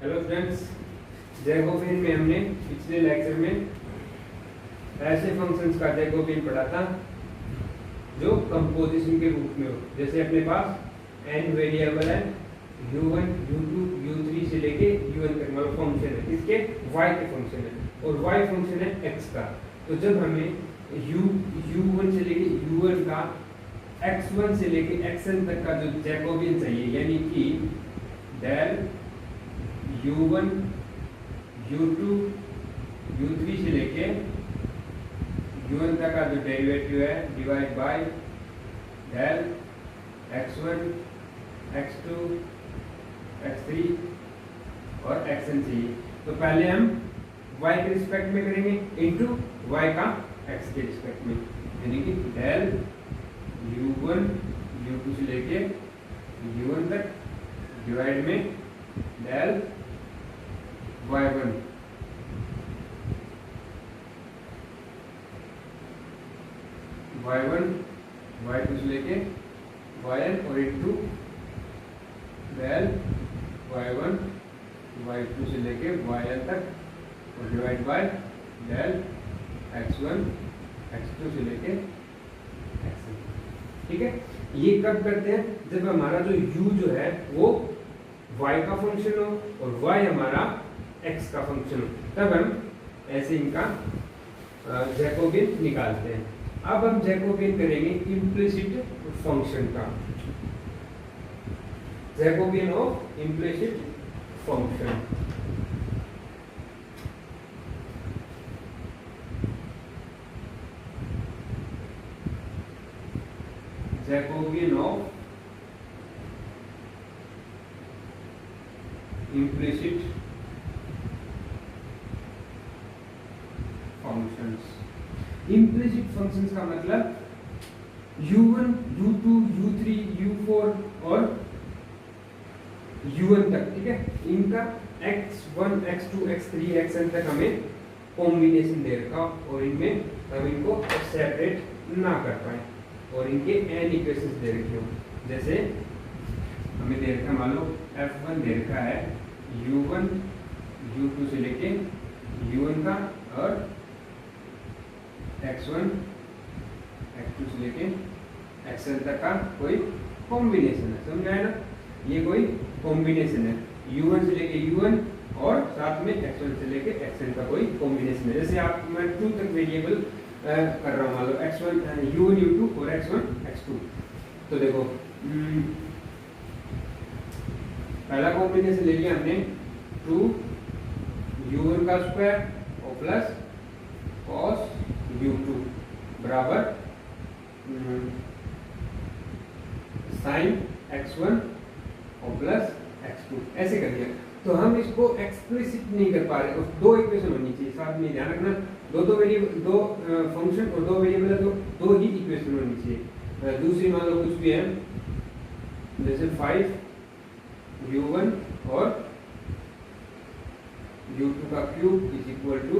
Hello friends, Jacobian में हमने पिछले लेक्चर में ऐसे फंक्शंस का जैकोबियन पढ़ा था जो कंपोजिशन के रूप में हो। जैसे अपने पास n वेरिएबल है, u1, u2, u3 से लेके un तक, मतलब फंक्शन है इसके y के फंक्शन है और y फंक्शन है x का। तो जब हमें u1 से लेके un का x1 से लेके xn तक का जो जैकोबियन चाहिए, यानी कि डेल u1, u2, u3 से लेके un तक का जो डेरिवेटिव है divide by del x1, x2, x3 और xn चाहिए। तो पहले हम y के रिस्पेक्ट में करेंगे इनटू y का x के रिस्पेक्ट में, यानी कि डेल u1, u2 से लेके un तक डिवाइड में डेल y1 y2 से लेके yn और इनटू डेल y1 y2 से लेके yn तक और divide by del x1 x2 से लेके xn। ठीक है, ये कब करते हैं? जब हमारा जो u जो है वो y का फंक्शन हो और y हमारा x का फंक्शन हो, तब हम ऐसे इनका जैकोबियन निकालते हैं। अब हम जैकोबियन करेंगे इम्प्लिसिट फंक्शन का, Jacobian of implicit function. Jacobian of implicit functions. Implicit functions का मतलब u1, u2, u3, u4 और un तक, ठीक है, इनका x1, x2, x3, xn तक हमें कॉम्बिनेशन दे रखा और इनमें हम इनको सेपरेट ना कर पाए और इनके n इक्वेशंस दे रखे हो। जैसे हमें दे रखा, मान लो f1 दे रखा है u1, u2 से लेके un का और x1, x2 से लेके xn तक का कोई कॉम्बिनेशन है, समझ आया ना? ये कोई कॉम्बिनेशन है, u1 से लेके un और साथ में x1 से लेके xn का कोई कॉम्बिनेशन है। जैसे आप, मैं 2 तक वेरिएबल कर रहा हूँ, मान लो x1, u1, u2 और x1, x2। तो देखो पहला कॉम्बिनेशन ले लिया हमने 2 u1 का स्क्वायर और प्लस cos u2 बराबर sin x1 और प्लस x2, ऐसे कर दिया। तो हम इसको एक्सप्लिसिट नहीं कर पा रहे, दो इक्वेशन होनी चाहिए साथ में, ध्यान रखना, दो वेरिएबल, दो फंक्शन और दो वेरिएबल, दो ही इक्वेशन होनी चाहिए। दूसरी मान लो कुछ भी है, जैसे 5 u1 और u2 का cube is equal to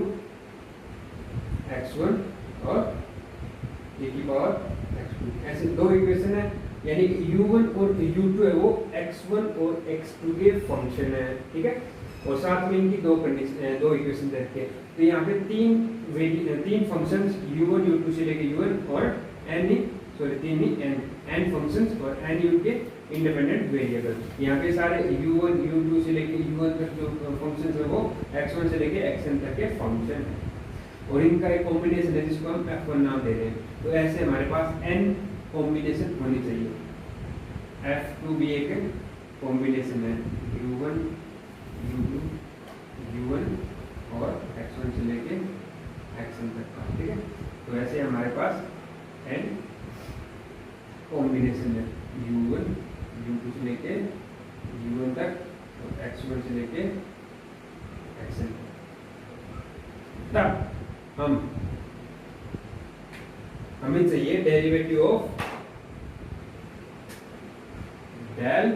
x1 और e की पावर x2, ऐसे दो इक्वेशन है, यानी कि u1 और u2 है वो x1 और x2 के फंक्शन है, ठीक है, और साथ में इनकी दो कंडीशन, दो इक्वेशन रखते हैं। तो यहाँ पे तीन फंक्शंस u1, u2 से लेके un और n फंक्शंस और n इनके इंडिपेंडेंट वेरिएबल। यहाँ पे सारे u1, u2 से लेके un तक जो फंक्शंस है वो x1 से लेके xn तक के फंक्शन है और इनका एक कॉम्बिनेशन है जिसको हम f1 नाम दे रहे हैं। तो ऐसे हमारे पास n कॉम्बिनेशन होनी चाहिए, f2 भी एक कॉम्बिनेशन है, u1, u2, un और x1 से लेके xn तक का, ठीक है। तो ऐसे हमारे पास n कॉम्बिनेशन है, u1, u2 से लेके un तक और x1 से लेके xn तक। तब हमें चाहिए derivative of del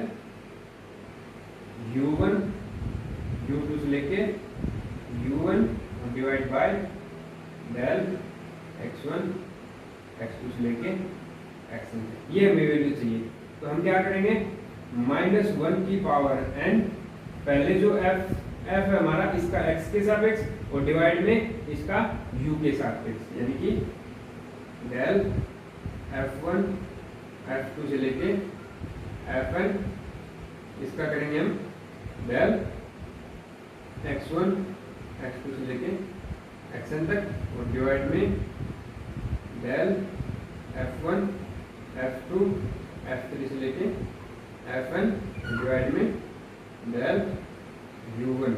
u1, u2 से लेके un divide by del x1, x2 से लेके xn, ये हमें वैल्यू चाहिए। तो हम क्या करेंगे, -1 की पावर n पहले जो एफ है हमारा इसका एक्स के सापेक्ष और डिवाइड में इसका यू के सापेक्ष, यानी कि डेल F1 F2 से लेके Fn, इसका करेंगे हम डेल x1 x2 से लेके xn तक और डिवाइड में डेल F1 F2 F3 से लेके Fn डिवाइड में डेल U1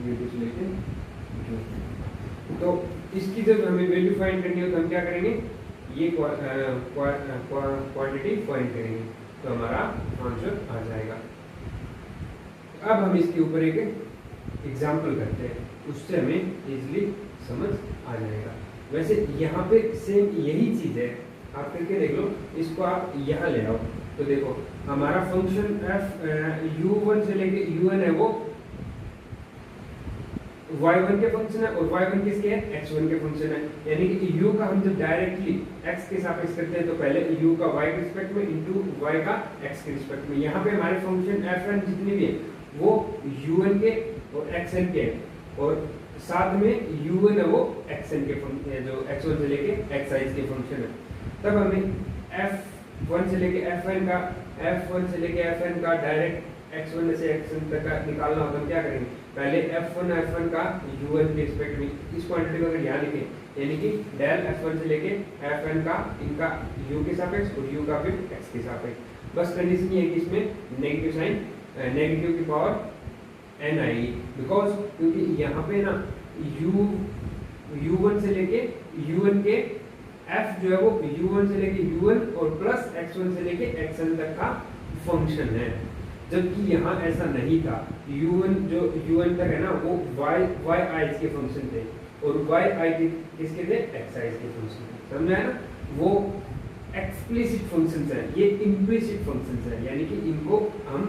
U2 से लेके U2। तो इसकी जब हमें वैल्यू फाइंड करनी हो तो हम क्या करेंगे, ये क्वांटिटी फाइंड करेंगे तो हमारा आंसर आ जाएगा। अब हम इसके ऊपर एक एग्जाम्पल करते हैं, उससे हमें इजीली समझ आ जाएगा। वैसे यहाँ पे सेम यही चीज़ है, आप करके देख लो, इसको आप यहाँ ले आओ तो देखो हमारा फंक्शन f u1 से लेके un है वो y1 के फंक्शन है और y1 किसके है, x1 के फंक्शन है। यानी कि u का हम जब डायरेक्टली x के सापेक्ष करते हैं तो पहले u का y के रिस्पेक्ट में इंटू y का x के रिस्पेक्ट में। यहाँ पे हमारे फंक्शन fn जितने भी है वो un के और xn के है और साथ में u1 है वो xn के फंक्शन, जो x1 से लेके xi के फंक्शन है। तब हमें f1 से लेके fn का डायरेक्ट x1 से xn तक का निकालना होगा। क्या करेंगे, पहले f1 का un के रिस्पेक्ट में इस क्वांटिटी को अगर यहाँ लिखें, यानी कि डेल f1 से लेके fn का इनका u के सापेक्ष और u का फिर x के सापेक्ष। बस कंडीशन ये है कि इसमें नेगेटिव साइन, नेगेटिव की पावर n आएगी, बिकॉज क्योंकि यहाँ पे ना u1 से लेके un के f जो है वो u1 से लेके un और प्लस x1 से लेके xn तक का फंक्शन है, जबकि यहाँ ऐसा नहीं था। u1 जो un तक है ना वो yi के फंक्शन थे और yi किसके थे, xi के फंक्शन थे। समझ आया ना, वो एक्सप्लिसिट फंक्शंस हैं, ये इम्प्लिसिट फंक्शंस हैं, यानी कि इनको हम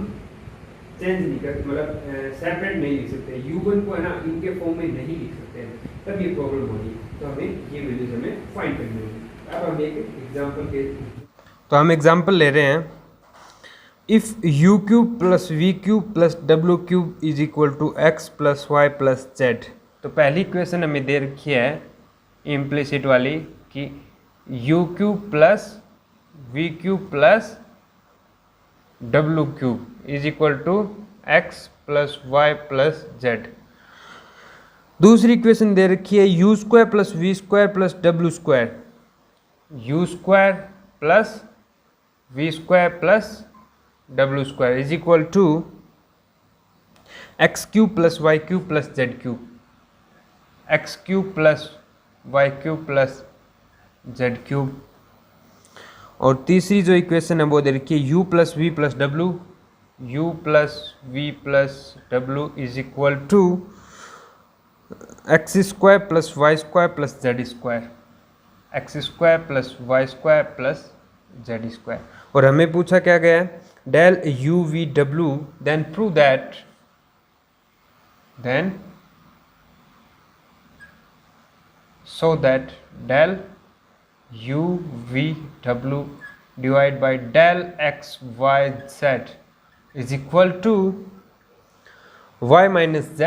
चेंज नहीं कर, मतलब सेपरेट नहीं लिख सकते। u1 को है ना इनके फॉर्म में नहीं लिख सकते हैं, तब ये प्रॉब्लम होगी। तो हमें ये वैल्यूज हमें फाइंड करनी होगी। अब हम एक एग्जांपल के, तो हम एग्जांपल ले रहे हैं, if u cube plus V cube plus W cube is equal to X plus Y plus Z. तो पहली इक्वेशन हमें दे रखी है इम्प्लिसिट वाली कि u cube plus V cube plus W cube is equal to X plus Y plus Z. दूसरी equation दे रखी है u square plus V square plus W square, u square plus V square plus W square is equal to X cube plus Y cube plus Z cube, X cube plus Y cube plus Z cube. और तीसरी जो equation है वो दे रखी है u plus V plus W, u plus V plus W is equal to X square plus Y square plus Z square, X square plus Y square plus Z square. और हमें पूछा क्या गया है, del u v w, then prove that, then so that del u v w divided by del x y z is equal to y minus z,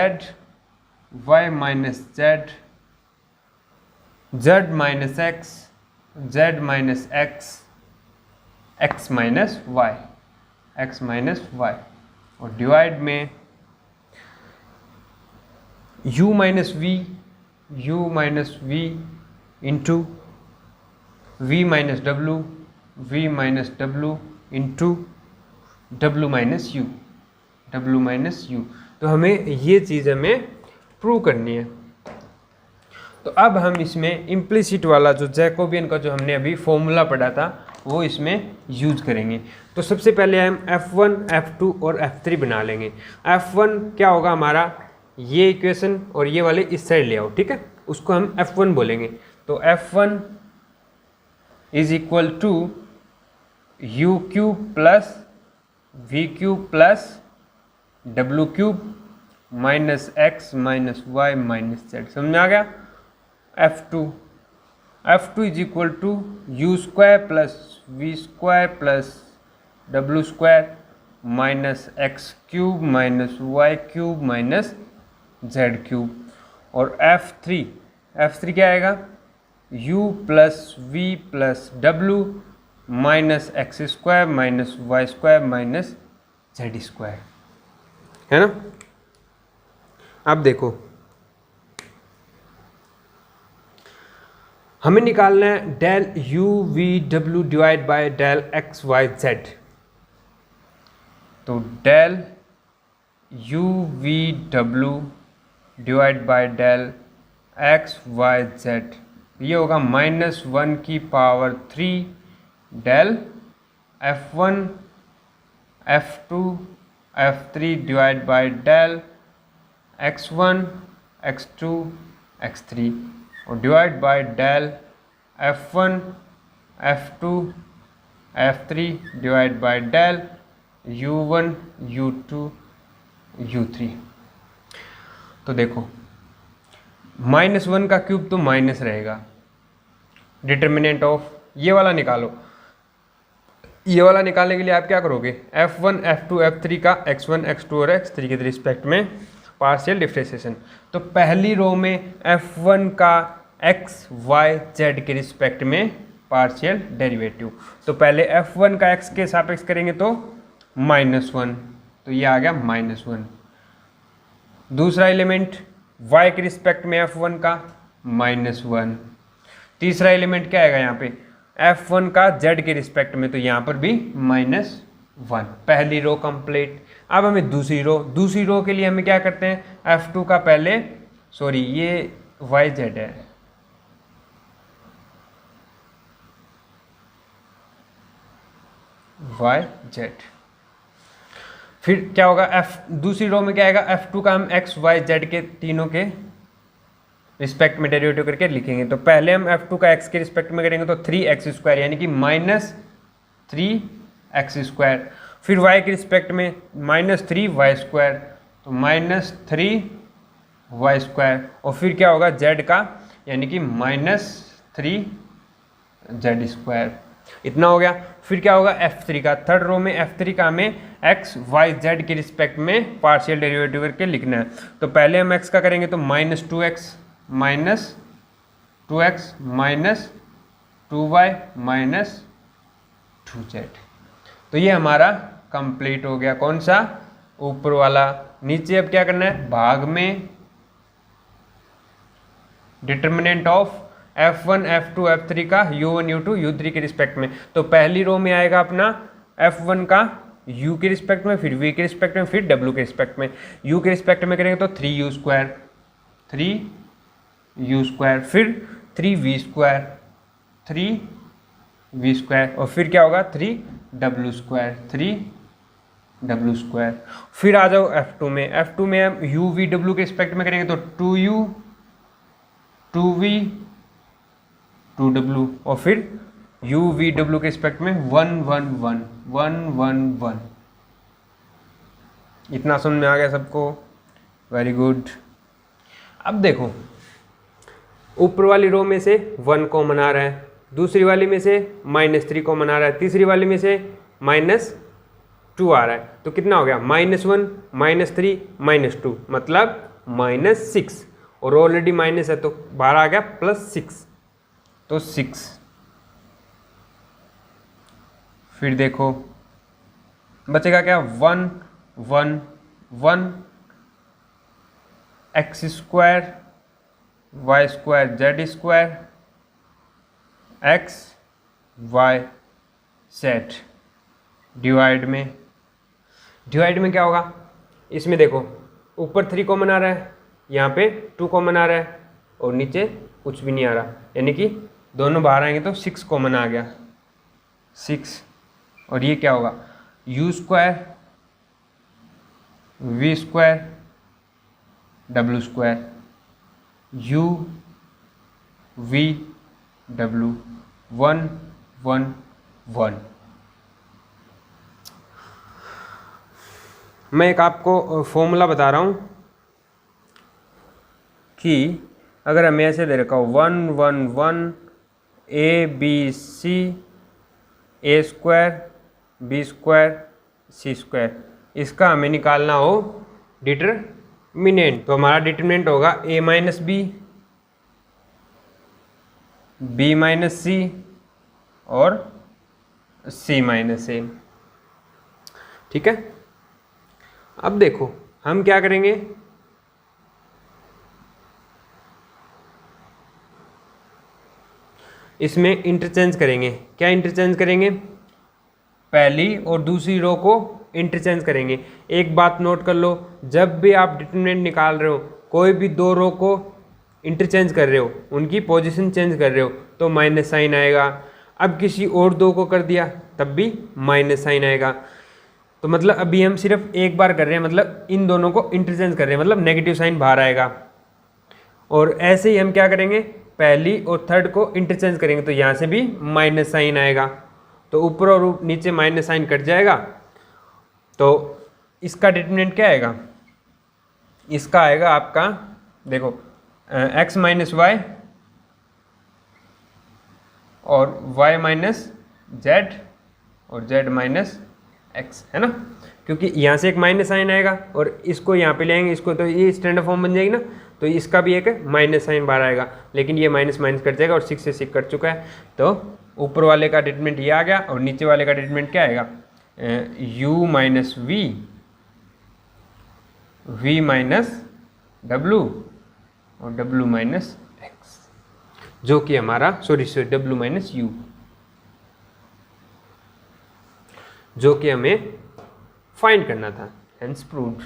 z minus x, z minus x, x minus y, x minus y और divide में u minus v into v minus w into w minus u। तो हमें ये चीज़ हमें prove करनी है। तो अब हम इसमें इम्प्लिसिट वाला जो जैकोबियन का जो हमने अभी फॉर्मूला पढ़ा था वो इसमें यूज करेंगे। तो सबसे पहले हम f1, f2 और f3 बना लेंगे। f1 क्या होगा हमारा, ये इक्वेशन और ये वाले इस साइड ले आओ, ठीक है, उसको हम f1 बोलेंगे। तो f1 is equal to u cube plus v cube plus W cube minus X minus Y minus Z. समझ में आ गया। f2 is equal to U square plus V square plus W square minus X cube minus Y cube minus Z cube. और F3 क्या आएगा, u plus V plus W minus X square minus Y square minus Z square, है ना। अब देखो हमें निकालना है del U V W divide by del X Y Z. तो del U V W divide by del X Y Z ये होगा -1 की power 3 del F1 F2 F3 divide by del x1 x2 x3 और divide by del F1 F2 F3 divide by del U1 U2 U3। तो देखो -1 का cube तो minus रहेगा, determinant of ये वाला निकालो। ये वाला निकालने के लिए आप क्या करोगे, F1 F2 F3 का x1 x2 और x3 के रिस्पेक्ट में पार्शियल डिफरेंशिएशन। तो पहली रो में F1 का x y z के रिस्पेक्ट में पार्शियल डेरिवेटिव। तो पहले F1 का x के सापेक्ष करेंगे तो -1, तो ये आ गया -1। दूसरा एलिमेंट y के रिस्पेक्ट में F1 का -1। तीसरा एलिमेंट क्या आएगा यहाँ पे F1 का z के रिस्पेक्ट में, तो यहाँ पर भी -1। पहली रो कंप्लीट। अब हमें दूसरी रो के लिए हमें क्या करते हैं, F2 का पहले सॉरी ये yz है, yz। फिर क्या होगा दूसरी रो में क्या आएगा, F2 का हम x y z के तीनों के रिस्पेक्ट में डेरिवेटिव करके लिखेंगे। तो पहले हम F2 का x के रिस्पेक्ट में करेंगे तो 3x² यानी कि -3x²। फिर y के रिस्पेक्ट में -3y², तो -3y²। और फिर क्या होगा z का, यानी कि -3z²। इतना हो गया। फिर क्या होगा F3 का, थर्ड रो में F3 का हमें x y z के रिस्पेक्ट में पार्शियल डेरिवेटिव करके लिखना है। तो पहले हम x का करेंगे तो -2x minus 2y minus 2z। तो ये हमारा कंप्लीट हो गया। कौन सा, ऊपर वाला। नीचे अब क्या करना है, भाग में determinant of F1 F2 F3 का U1 U2 U3 के रिस्पेक्ट में। तो पहली रो में आएगा अपना F1 का U के रिस्पेक्ट में, फिर V के रिस्पेक्ट में, फिर W के रिस्पेक्ट में। U के रिस्पेक्ट में करेंगे तो 3u², फिर 3v², और फिर क्या होगा 3w²। फिर आ जाओ F2 में। F2 में हम u v w के रिस्पेक्ट में करेंगे तो 2u 2v 2w, और फिर u v w के रिस्पेक्ट में 1 1 1। इतना समझ में आ गया सबको, वेरी गुड। अब देखो ऊपर वाली रो में से 1 कॉमन आ रहा है, दूसरी वाली में से -3 कॉमन आ रहा है, तीसरी वाली में से -2 आ रहा है। तो कितना हो गया, -1 -3 -2 मतलब -6, और ऑलरेडी माइनस है तो बाहर आ गया +6, तो 6। फिर देखो बचेगा क्या, 1 1 1 x² y² z² x y z। Divide में क्या होगा, इसमें देखो ऊपर 3 कॉमन आ रहा है, यहाँ पे 2 कॉमन आ रहा है, और नीचे कुछ भी नहीं आ रहा, यानी कि दोनों बाहर आएंगे तो 6 कॉमन आ गया, 6। और ये क्या होगा, u² v² w², u v w 1 1 1। मैं एक आपको फॉर्मूला बता रहा हूँ कि अगर हमें ऐसे दे रखा हो 1 1 1 a b c a² b² C square. इसका हमें निकालना हो डिटरमिनेंट, तो हमारा डिटरमिनेंट होगा a minus B, b minus C और c माइनस ए। ठीक है, अब देखो हम क्या करेंगे, इसमें इंटरचेंज करेंगे। क्या इंटरचेंज करेंगे, पहली और दूसरी रो को इंटरचेंज करेंगे। एक बात नोट कर लो, जब भी आप डिटरमिनेंट निकाल रहे हो, कोई भी दो रो को इंटरचेंज कर रहे हो, उनकी पोजीशन चेंज कर रहे हो, तो माइनस साइन आएगा। अब किसी और दो को कर दिया तब भी माइनस साइन आएगा। तो मतलब अभी हम सिर्फ एक बार कर रहे हैं, मतलब इन दोनों को इंटरचेंज कर रहे हैं, मतलब नेगेटिव साइन बाहर आएगा। और ऐसे ही हम क्या करेंगे, पहली और थर्ड को इंटरचेंज करेंगे, तो यहाँ से भी माइनस साइन आएगा। तो ऊपर और नीचे माइनस साइन कट जाएगा। तो इसका डिटरमिनेंट क्या आएगा, इसका आएगा आपका देखो x माइनस वाई और y माइनस जेड और z माइनस एक्स, है ना, क्योंकि यहाँ से एक माइनस साइन आएगा और इसको यहाँ पे ले आएंगे इसको, तो ये स्टैंडर्ड फॉर्म बन जाएगी ना, तो इसका भी एक माइनस साइन बाहर आएगा। लेकिन ये माइनस माइनस कट जाएगा और 6 से 6 कट चुका है। तो ऊपर वाले का डिटरमिनेंट ये आ गया और नीचे वाले का डिटरमिनेंट क्या आएगा, u minus v minus w और w माइनस एक्स, जो कि हमारा w माइनस u, जो कि हमें फाइंड करना था। Hence proved.